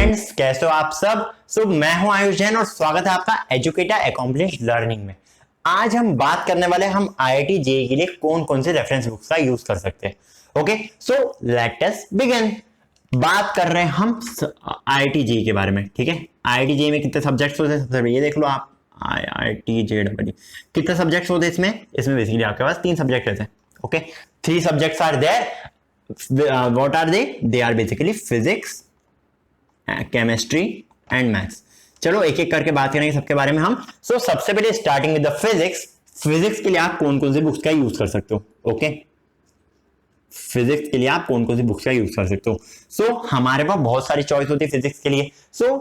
Friends, कैसे हो आप सब। मैं हूं आयुष जैन और स्वागत है आपका एजुकेटर अकॉम्प्लिश लर्निंग में। आज हम बात करने वाले हम आईआईटी जेईई के लिए कौन कौन से रेफरेंस बुक्स का यूज कर सकते हैं। Okay, so let us begin. बात कर रहे हैं हम आईआईटी जेईई के बारे में। ठीक है, आईआईटी जेईई में कितने सब्जेक्ट्स होते हैं सबसे पहले ये देख लो आप। आईआईटी जेईई कितने सब्जेक्ट्स होते हैं इसमें बेसिकली आपके पास 3 सब्जेक्ट रहते हैं। Okay, 3 subjects are there. What are they are basically physics, chemistry and maths. चलो एक एक करके बात करेंगे सबके बारे में हम। सबसे पहले starting with the physics. Physics के लिए आप कौन कौन सी बुक्स का यूज कर सकते हो। ओके, फिजिक्स के लिए आप कौन कौन सी बुक्स का यूज कर सकते हो। हमारे पास बहुत सारी चॉइस होती है फिजिक्स के लिए।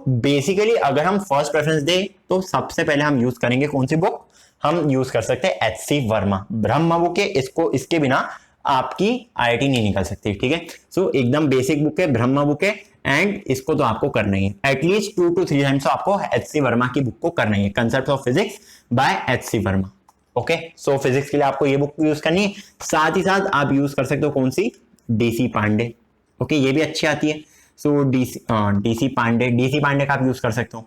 बेसिकली अगर हम फर्स्ट प्रेफरेंस दें तो सबसे पहले हम यूज करेंगे कौन सी बुक, हम यूज कर सकते हैं एचसी वर्मा ब्रह्मा बुक है। इसके बिना आपकी आईआईटी नहीं निकल सकती। ठीक है, एकदम बेसिक बुक है, ब्रह्मा बुक है एंड इसको तो आपको करना ही है। एटलीस्ट 2 to 3 टाइम्स आपको एचसी वर्मा की बुक को करना ही है। Concept of physics bye HC Verma. Okay, physics के लिए आपको ये बुक यूज करनी है। साथ ही साथ आप यूज कर सकते हो कौन सी, डीसी पांडे। ओके, ये भी अच्छी आती है। डीसी पांडे का आप यूज कर सकते हो।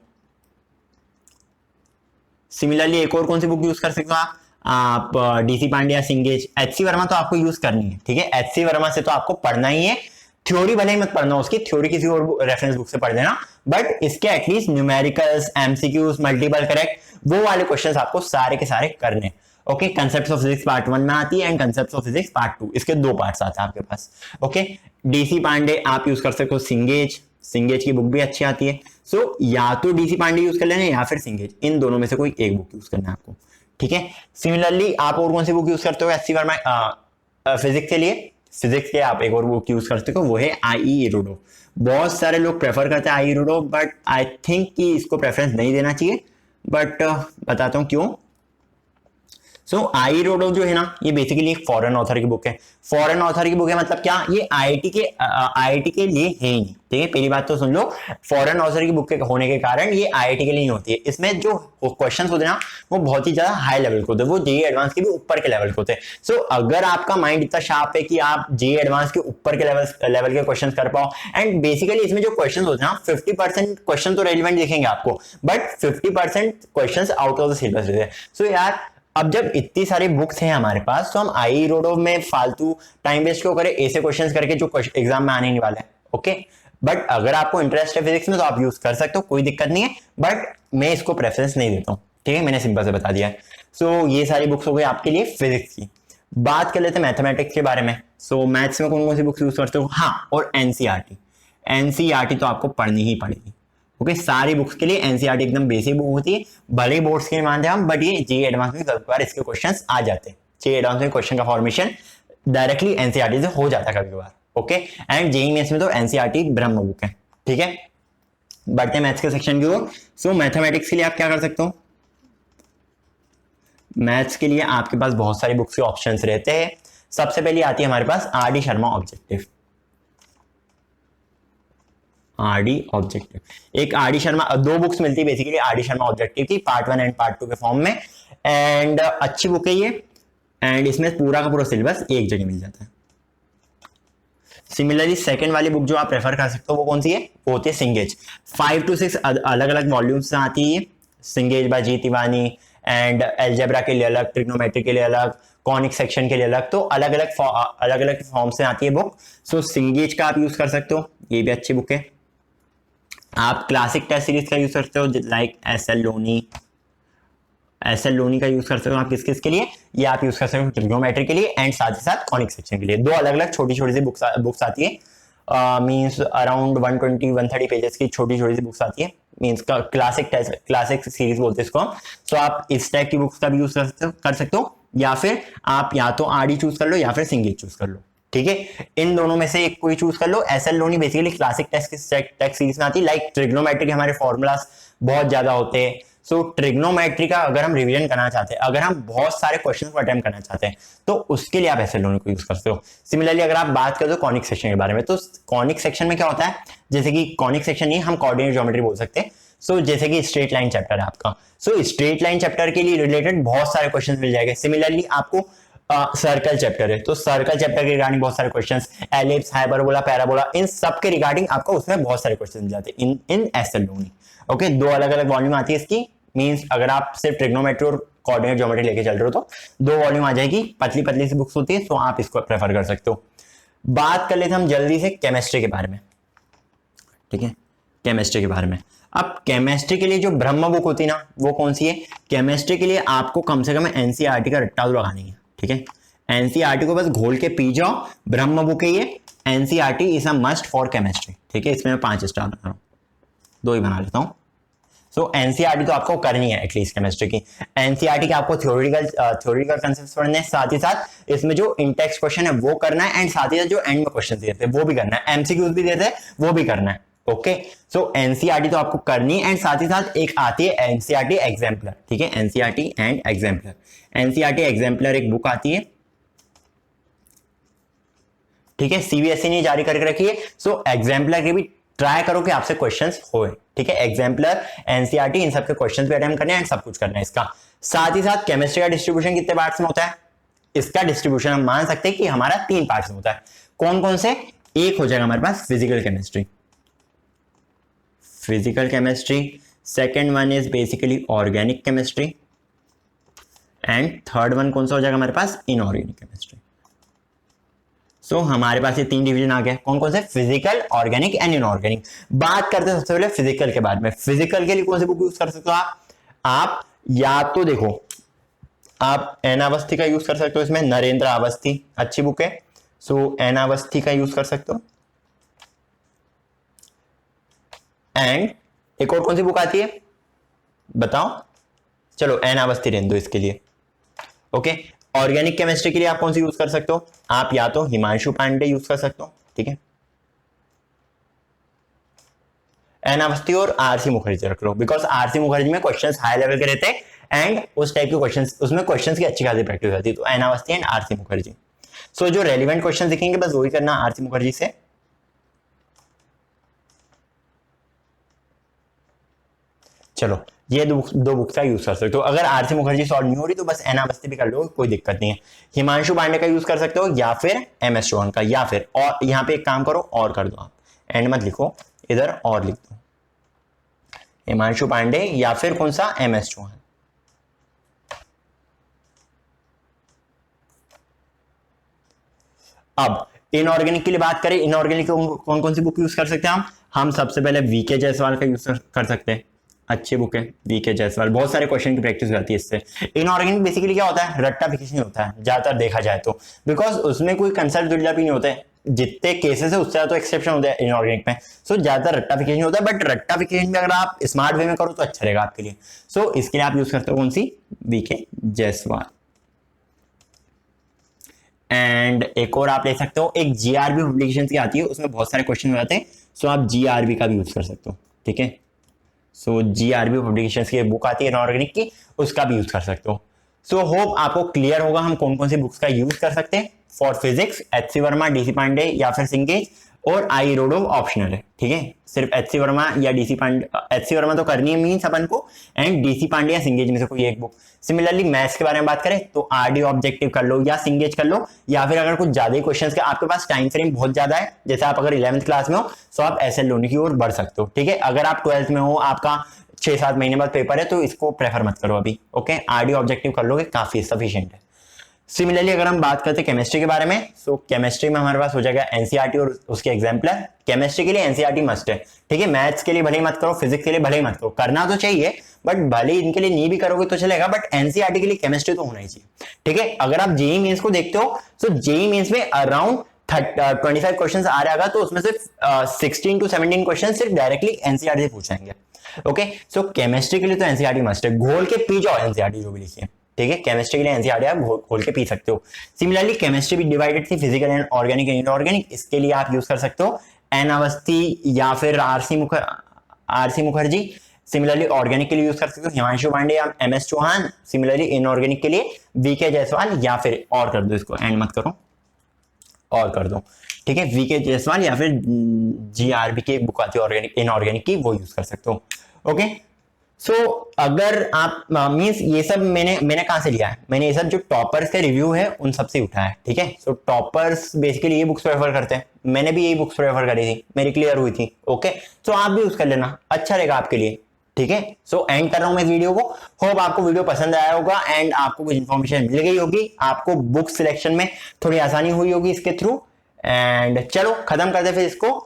सिमिलरली एक और कौन सी बुक यूज कर सकते हो आप डीसी पांडे या सिंगेज। एचसी वर्मा तो आपको यूज करनी है। ठीक है, एचसी वर्मा से तो आपको पढ़ना ही है। थ्योरी भले ही मत पढ़ना, उसकी थ्योरी किसी और रेफरेंस बुक से पढ़ देना, बट इसके at least numericals, MCQs, multiple correct, वो वाले क्वेश्चंस आपको सारे के सारे करने। Okay, concepts of physics part 1 में आती है and concepts of physics part 2, इसके 2 पार्ट्स आते हैं आपके पास। ओके, डीसी पांडे आप यूज कर सकते हो। सिंगेज की बुक भी अच्छी आती है। या तो डीसी पांडे यूज कर लेना या फिर सिंगेज, इन दोनों में से कोई एक बुक यूज करना है आपको। ठीक है, सिमिलरली आप और कौन सी बुक यूज करते हो एचसी वर्मा फिजिक्स के लिए। फिजिक्स के आप एक और बुक यूज करते हो, वो है आई इरोडो। बहुत सारे लोग प्रेफर करते हैं आई इरोडो, बट आई थिंक कि इसको प्रेफरेंस नहीं देना चाहिए। बट बताता हूं क्यों। आई रोडो जो है ना, ये बेसिकली एक फॉरेन ऑथर की बुक है। फॉरेन ऑथर की बुक है मतलब क्या, ये आईआईटी के लिए है ही नहीं। ठीक है, पहली बात तो सुन लो, फॉरेन ऑथर की बुक के होने के कारण ये आईआईटी के लिए नहीं होती है। इसमें जो क्वेश्चन होते हैं ना, वो बहुत ही ज्यादा हाई लेवल के होते हैं, वो जेईई एडवांस के भी ऊपर के लेवल के होते हैं। अगर आपका माइंड इतना शार्प है कि आप जेईई एडवांस के ऊपर के लेवल के क्वेश्चन कर पाओ, एंड बेसिकली इसमें जो क्वेश्चन होते हैं ना, 50% क्वेश्चन तो रेलिवेंट दिखेंगे आपको, but 50% question out of the syllabus रहते हैं। यार, अब जब इतनी सारी बुक्स हैं हमारे पास, तो हम आई रोडो में फालतू टाइम वेस्ट क्यों करें ऐसे क्वेश्चंस करके जो एग्जाम में आने नहीं वाले हैं। ओके, बट अगर आपको इंटरेस्ट है फिजिक्स में तो आप यूज कर सकते हो, कोई दिक्कत नहीं है, बट मैं इसको प्रेफरेंस नहीं देता हूं। ठीक है, मैंने सिंपल से बता दिया है। ये सारी बुक्स हो गई आपके लिए फिजिक्स की। बात कर लेते हैं मैथमेटिक्स के बारे में। मैथ्स में कौन कौन सी बुक्स यूज करते हो, हाँ, और एनसीईआरटी तो आपको पढ़नी ही पड़ेगी। ओके, सारी बुक्स के लिए एनसीईआरटी एकदम बेसिक बुक होती है। भले ही बोर्ड्स के मानते हैं हम, बट ये जेईई एडवांस में कभी बार इसके क्वेश्चंस आ जाते हैं। जेईई एडवांस में क्वेश्चन का फॉर्मेशन डायरेक्टली एनसीईआरटी से हो जाता है कभी बार। ओके, एंड जेईई मेंस में तो एनसीईआरटी ब्रह्म बुक है। ठीक है, बढ़ते हैं मैथ्स के सेक्शन की ओर। मैथमेटिक्स के लिए आप क्या कर सकते हो, मैथ्स के लिए आपके पास बहुत सारी बुक्स के ऑप्शंस रहते हैं। सबसे पहले आती है हमारे पास आरडी शर्मा ऑब्जेक्टिव। एक आरडी शर्मा, 2 बुक्स मिलती है बेसिकली आरडी शर्मा ऑब्जेक्टिव की, पार्ट 1 एंड पार्ट 2 के फॉर्म में, एंड अच्छी बुक है ये, एंड इसमें पूरा का पूरा सिलेबस एक जगह मिल जाता है। सिमिलरली सेकंड वाली बुक जो आप रेफर कर सकते हो वो कौन सी है, वो होती है सिंगेज। 5 to 6 अलग अलग वॉल्यूम्स से आती है सिंगेज बाय जी तिवानी, एंड एल्जेब्रा के लिए अलग, ट्रिग्नोमेट्री के लिए अलग, कॉनिक सेक्शन के लिए अलग, तो अलग अलग फॉर्म से आती है बुक। सिंगेज का आप यूज कर सकते हो, ये भी अच्छी बुक है। आप क्लासिक टेस्ट सीरीज का यूज करते हो, लाइक एसएल लोनी का यूज कर सकते हो आप किस के लिए, ये आप यूज कर सकते हो ट्रिग्नोमेट्री के लिए एंड साथ ही साथ कॉनिक सेक्शन के लिए। 2 अलग अलग छोटी छोटी सी बुक्स आती है, मींस अराउंड 120-130 पेजेस की छोटी छोटी सी बुक्स आती है, मींस क्लासिक सीरीज बोलते हैं इसको। आप इस टाइप की बुक्स का भी यूज कर सकते हो, या फिर आप या तो आरडी चूज कर लो या फिर सिंगेज चूज कर लो। ठीक है, इन दोनों में से एक कोई चूज कर लो। S L Loney basically classic test series में आती है, लाइक ट्रिग्नोमेट्री के हमारे फॉर्मूलाज बहुत ज्यादा होते हैं। ट्रिग्नोमेट्री का अगर हम रिवीजन करना चाहते हैं, अगर हम बहुत सारे क्वेश्चन को अटेम्प्ट करना चाहते हैं, तो उसके लिए आप एसएल लोनी को यूज करते हो। सिमिलरली अगर आप बात करें तो कॉनिक सेक्शन के बारे में, तो कॉनिक सेक्शन में क्या होता है, जैसे कि कॉनिक सेक्शन नहीं, हम कोऑर्डिनेट ज्योमेट्री बोल सकते हैं। जैसे कि स्ट्रेट लाइन चैप्टर है आपका, स्ट्रेट लाइन चैप्टर के लिए रिलेटेड बहुत सारे क्वेश्चन मिल जाएंगे। सिमिलरली आपको सर्कल चैप्टर है तो सर्कल चैप्टर के रिगार्डिंग बहुत सारे क्वेश्चंस, एलिप्स, हाइपरबोला, पैराबोला, इन सब के रिगार्डिंग आपको उसमें बहुत सारे क्वेश्चन मिल जाते हैं इन एसएल ओनली। ओके, दो अलग अलग वॉल्यूम आती है इसकी, मींस अगर आप सिर्फ ट्रिग्नोमेट्री और कोऑर्डिनेट ज्योमेट्री लेके चल रहे हो तो दो वॉल्यूम आ जाएगी, पतली पतली सी बुक्स होती है, तो आप इसको प्रेफर कर सकते हो। बात कर लेते हम जल्दी से केमिस्ट्री के बारे में, ठीक है, केमिस्ट्री के बारे में। अब केमिस्ट्री के लिए जो ब्रह्म बुक होती है ना, वो कौन सी है? केमिस्ट्री के लिए आपको कम से कम एनसीईआरटी का रट्टा तो लगानी है, ठीक है, एनसीईआरटी को बस घोल के पी जाओ, ब्रह्म बुक है ये, NCERT is a must for chemistry, ठीक है, इसमें मैं 5 स्टार बना रहा हूं, 2 ही बना लेता हूं। सो एनसीईआरटी तो आपको करनी है एटलीस्ट केमिस्ट्री की। एनसीईआरटी के आपको थ्योरेटिकल कांसेप्ट्स पढ़ने हैं, साथ ही साथ इसमें जो इन टेक्स्ट क्वेश्चन है वो करना है, एंड साथ ही साथ जो एंड में क्वेश्चन देते हैं वो भी करना है, एमसीक्यूज भी देते हैं वो भी करना है। ओके, सो एनसीईआरटी तो आपको करनी है, एंड साथ ही साथ एक आती है एनसीईआरटी एग्जाम्पलर, ठीक है, NCERT and exemplar. NCERT exemplar एक बुक आती है, ठीक है, सीबीएसई ने जारी करके रखी है। सो एग्जाम्पलर के भी ट्राई करो कि आपसे क्वेश्चंस होए, ठीक है, एग्जाम्पलर, एनसीईआरटी, इन सबके क्वेश्चंस भी अटेम्प्ट करने हैं एंड सब कुछ करना है इसका। साथ ही साथ केमिस्ट्री का डिस्ट्रीब्यूशन कितने पार्ट्स में होता है? इसका डिस्ट्रीब्यूशन हम मान सकते हैं कि हमारा 3 पार्ट्स में होता है। कौन कौन से? एक हो जाएगा हमारे पास physical chemistry, second one is basically organic chemistry, and third one कौन सा हो जाएगा हमारे पास? Inorganic chemistry. सो हमारे पास ये 3 डिवीजन आ गए, कौन कौन से? Physical, organic and inorganic. बात करते हैं सबसे पहले फिजिकल के बारे में। फिजिकल के लिए कौन सी बुक यूज कर सकते हो आप या तो देखो, आप एन अवस्थी का यूज कर सकते हो, इसमें नरेंद्र अवस्थी अच्छी बुक है, सो एन अवस्थी का यूज कर सकते हो। एंड एक और कौन सी बुक आती है बताओ? चलो एन अवस्थी रहने दो इसके लिए। ओके, ऑर्गेनिक केमिस्ट्री के लिए आप कौन सी यूज कर सकते हो? आप या तो हिमांशु पांडे यूज कर सकते हो, ठीक है, एन अवस्थी और आरसी मुखर्जी रख लो, बिकॉज आरसी मुखर्जी में क्वेश्चंस हाई लेवल के रहते हैं एंड उस टाइप के क्वेश्चंस, उसमें क्वेश्चंस की अच्छी खासी प्रैक्टिस होती है, तो N Awasthi and R C Mukherjee. So जो रेलिवेंट क्वेश्चन दिखेंगे बस वही करना आरसी मुखर्जी से। चलो ये दो बुक्स का यूज कर सकते हो। अगर आरसी मुखर्जी सॉल्व नहीं हो रही तो बस एन अवस्थी भी कर लो, कोई दिक्कत नहीं है। हिमांशु पांडे का यूज कर सकते हो या फिर एमएस चौहान का, या फिर और यहाँ पे एक काम करो और कर दो, आप एंड मत लिखो, इधर और लिख दो, हिमांशु पांडे या फिर कौन सा? एमएस चौहान। अब इनऑर्गेनिक के लिए बात करें, इनऑर्गेनिक कौन कौन सी बुक यूज कर सकते हैं हम सबसे पहले वीके जायसवाल का यूज कर सकते हैं, अच्छी बुक है वीके जायसवाल, बहुत सारे क्वेश्चन की प्रैक्टिस हो जाती है इससे। इनऑर्गेनिक बेसिकली क्या होता है? रट्टाफिकेशन होता है ज्यादातर देखा जाए तो, बिकॉज उसमें कोई कंसेप्ट बिल्डअप ही नहीं होता है, जितने केसेस है उससे ज्यादा तो एक्सेप्शन होता है इनऑर्गेनिक में। सो ज्यादातर रट्टाफिकेशन होता है, बट रट्टाफिकेशन में अगर आप स्मार्ट वे में करो तो अच्छा रहेगा आपके लिए। सो इसके लिए आप यूज करते हो कौन सी? वीके जायसवाल। एंड एक और आप ले सकते हो, एक जीआरबी पब्लिकेशन की आती है, उसमें बहुत सारे क्वेश्चन हो जाते हैं, सो आप जीआरबी का भी यूज कर सकते हो, ठीक है। सो जीआरबी पब्लिकेशंस की बुक आती है इनऑर्गेनिक की, उसका भी यूज कर सकते हो। सो होप आपको क्लियर होगा हम कौन कौन सी बुक्स का यूज कर सकते हैं for physics. HC Verma, DC Pande या फिर सिंगेज, और आई रोडो ऑप्शनल है, ठीक है, सिर्फ एचसी वर्मा या डीसी पांडे, एचसी वर्मा तो करनी है मीन्स अपन को, एंड डीसी पांडे या सिंगेज में से कोई एक बुक। सिमिलरली मैथ्स के बारे में बात करें तो आरडी ऑब्जेक्टिव कर लो या सिंगेज कर लो, या फिर अगर कुछ ज्यादा ही क्वेश्चंस के आपके पास टाइम फ्रेम बहुत ज्यादा है, जैसे आप अगर 11th क्लास में हो तो आप एसएल लोनी की ओर बढ़ सकते हो, ठीक है। अगर आप 12th में हो, आपका 6-7 महीने बाद पेपर है, तो इसको प्रेफर मत करो अभी, ओके, आरडी ऑब्जेक्टिव कर लोगे काफी सफिशिएंट है। सिमिलरली अगर हम बात करते हैं केमिस्ट्री के बारे में, सो केमिस्ट्री में हमारे पास हो जाएगा एनसीईआरटी और उसके एग्जाम्पलर। केमिस्ट्री के लिए एनसीईआरटी मस्ट है, ठीक है, मैथ्स के लिए भले ही मत करो, फिजिक्स के लिए भले ही मत करो, करना तो चाहिए बट भले ही इनके लिए नहीं भी करोगे तो चलेगा, बट एनसीईआरटी के लिए केमिस्ट्री तो होना ही चाहिए, ठीक है। अगर आप जेईई मेंस को देखते हो तो जेईई मेंस में अराउंड 25 क्वेश्चन आ रहा तो उसमें से 16 to 17 क्वेश्चन सिर्फ डायरेक्टली एनसीईआरटी से पूछेंगे, ओके। सो केमिस्ट्री के लिए तो एनसीईआरटी मस्ट है, घोल के पी जाओ एनसीईआरटी जो भी लिखिए, ठीक है। केमिस्ट्री के लिए एनसीईआरटी आप खोल के पी सकते हो। सिमिलरली केमिस्ट्री भी डिवाइडेड थी physical and organic and inorganic, इसके लिए आप यूज कर सकते हो एन अवस्थी या फिर आरसी मुखर्जी। सिमिलरली ऑर्गेनिक के लिए यूज कर सकते हो हिमांशु पांडे या एमएस चौहान। सिमिलरली इनऑर्गेनिक के लिए वीके जायसवाल, या फिर और कर दो इसको, एंड मत करो, और कर दो, ठीक है, वीके जायसवाल या फिर जीआरबी की एक बुक आती है ऑर्गेनिक इनऑर्गेनिक की, वो यूज कर सकते हो, ओके। सो अगर आप मीन्स ये सब मैंने कहां से लिया है, मैंने ये सब जो टॉपर्स के रिव्यू है उन सब से उठाया है, ठीक है। सो टॉपर्स बेसिकली ये बुक्स प्रेफर करते हैं, मैंने भी यही बुक्स प्रेफर करी थी, मेरी क्लियर हुई थी। ओके, सो आप भी यूज कर लेना, अच्छा रहेगा आपके लिए, ठीक है। सो एंड कर रहा हूं मैं इस वीडियो को। होप आपको वीडियो पसंद आया होगा एंड आपको कुछ इन्फॉर्मेशन मिल गई होगी, आपको बुक सिलेक्शन में थोड़ी आसानी हुई होगी इसके थ्रू। एंड चलो खत्म करते फिर इसको।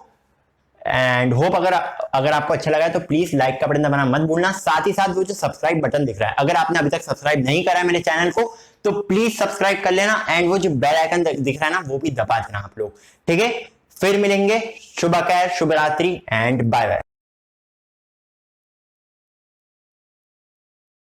एंड होप अगर आपको अच्छा लगा तो प्लीज लाइक का बटन दबाना मत भूलना। साथ ही साथ वो जो सब्सक्राइब बटन दिख रहा है, अगर आपने अभी तक सब्सक्राइब नहीं करा है मेरे चैनल को तो प्लीज सब्सक्राइब कर लेना। एंड वो जो बेल आइकन दिख रहा है ना, वो भी दबा देना आप लोग, ठीक है। फिर मिलेंगे, शुभ खैर, शुभ रात्रि एंड बाय बाय।